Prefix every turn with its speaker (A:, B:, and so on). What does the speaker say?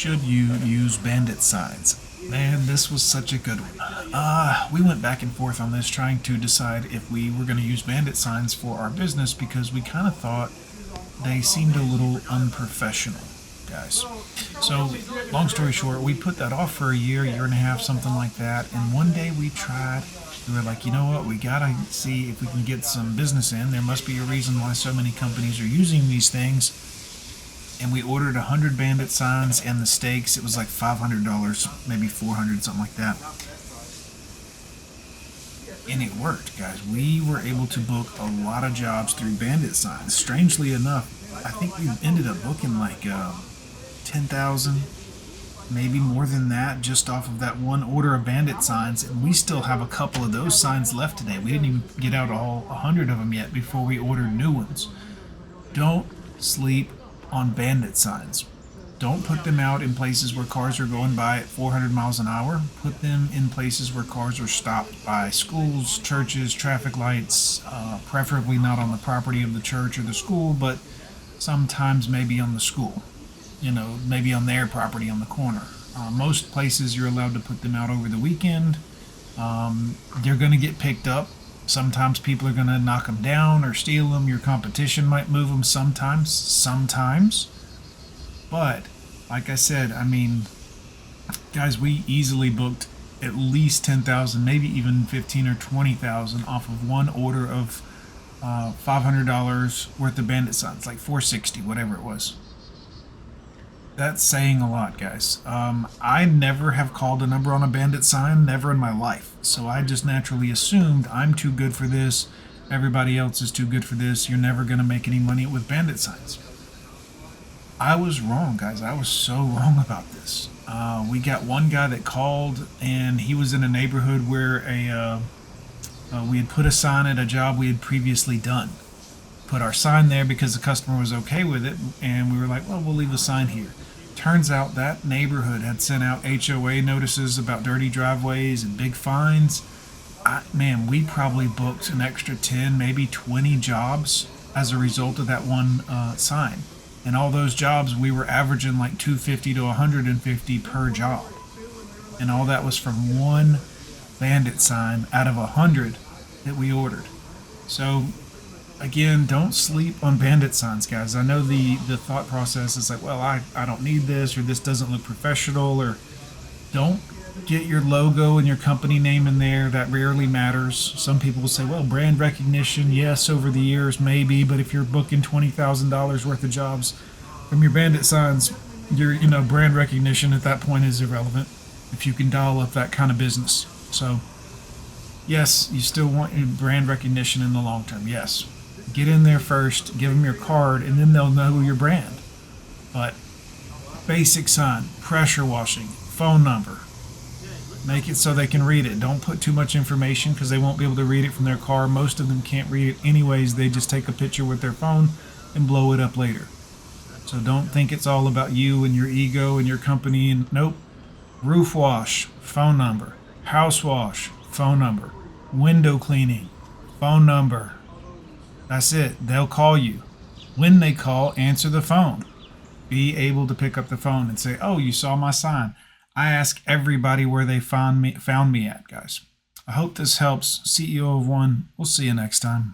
A: should you use BANDIT signs? Man, this was such a good one. We went back and forth on this trying to decide if we were going to use BANDIT signs for our business because we kind of thought they seemed a little unprofessional, guys. So, long story short, we put that off for a year and a half, something like that, and one day we tried. We were like, you know what, we gotta see if we can get some business in. There must be a reason why so many companies are using these things. And we ordered 100 BANDIT signs and the stakes. It was like $500, maybe $400, something like that. And it worked, guys. We were able to book a lot of jobs through BANDIT signs. Strangely enough, I think we ended up booking like 10,000, maybe more than that, just off of that one order of BANDIT signs. And we still have a couple of those signs left today. We didn't even get out all 100 of them yet before we ordered new ones. Don't sleep on BANDIT signs. Don't put them out in places where cars are going by at 400 miles an hour. Put them in places where cars are stopped by schools, churches, traffic lights, preferably not on the property of the church or the school, but sometimes maybe on the school. Maybe on their property on the corner. Most places you're allowed to put them out over the weekend. They're going to get picked up. Sometimes people are going to knock them down or steal them. Your competition might move them sometimes. But, like I said, guys, we easily booked at least 10,000, maybe even 15 or 20,000 off of one order of $500 worth of BANDIT signs, like 460, whatever it was. That's saying a lot, guys. I never have called a number on a BANDIT sign, never in my life. So I just naturally assumed I'm too good for this. Everybody else is too good for this. You're never going to make any money with BANDIT signs. I was wrong, guys. I was so wrong about this. We got one guy that called, and he was in a neighborhood where we had put a sign at a job we had previously done. Put our sign there because the customer was okay with it, and we were like, well, we'll leave a sign here. Turns out that neighborhood had sent out HOA notices about dirty driveways and big fines. We probably booked an extra 10, maybe 20 jobs as a result of that one sign. And all those jobs, we were averaging like 250 to 150 per job. And all that was from one BANDIT sign out of 100 that we ordered. So, again, don't sleep on BANDIT signs, guys. I know the thought process is like, well, I don't need this, or this doesn't look professional, or don't get your logo and your company name in there. That rarely matters. Some people will say, well, brand recognition, yes, over the years, maybe, but if you're booking $20,000 worth of jobs from your BANDIT signs, your brand recognition at that point is irrelevant if you can dial up that kind of business. So, yes, you still want your brand recognition in the long term, yes. Get in there first, give them your card, and then they'll know your brand. But basic sign, pressure washing, phone number. Make it so they can read it. Don't put too much information because they won't be able to read it from their car. Most of them can't read it anyways. They just take a picture with their phone and blow it up later. So don't think it's all about you and your ego and your company. And nope. Roof wash, phone number. House wash, phone number. Window cleaning, phone number. That's it. They'll call you. When they call, answer the phone. Be able to pick up the phone and say, oh, you saw my sign. I ask everybody where they found me at, guys. I hope this helps. CEO of One. We'll see you next time.